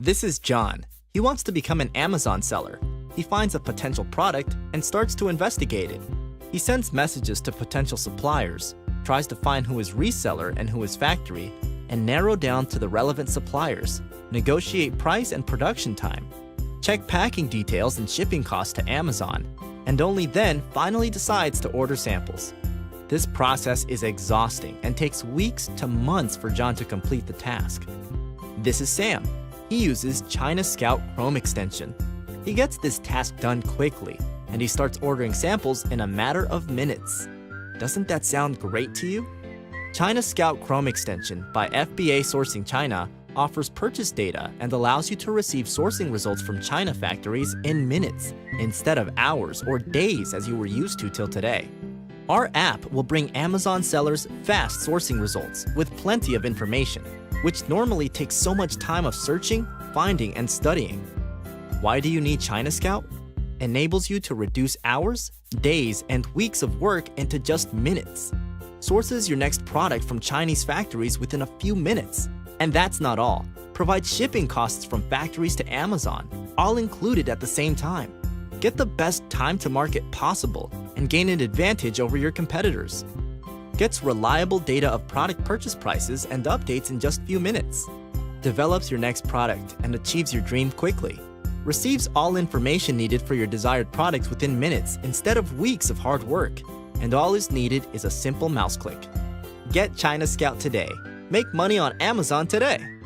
This is John. He wants to become an Amazon seller. He finds a potential product and starts to investigate it. He sends messages to potential suppliers, tries to find who is reseller and who is factory, and narrow down to the relevant suppliers, negotiate price and production time, check packing details and shipping costs to Amazon, and only then finally decides to order samples. This process is exhausting and takes weeks to months for John to complete the task. This is Sam. He uses ChinaScout Chrome extension. He gets this task done quickly, and he starts ordering samples in a matter of minutes. Doesn't that sound great to you? ChinaScout Chrome extension by FBA Sourcing China offers purchase data and allows you to receive sourcing results from China factories in minutes, instead of hours or days as you were used to till today. Our app will bring Amazon sellers fast sourcing results with plenty of information, which normally takes so much time of searching, finding, and studying. Why do you need ChinaScout? Enables you to reduce hours, days, and weeks of work into just minutes. Sources your next product from Chinese factories within a few minutes. And that's not all. Provides shipping costs from factories to Amazon, all included at the same time. Get the best time to market possible and gain an advantage over your competitors. Gets reliable data of product purchase prices and updates in just few minutes. Develops your next product and achieves your dream quickly. Receives all information needed for your desired products within minutes instead of weeks of hard work. And all is needed is a simple mouse click. Get ChinaScout today. Make money on Amazon today.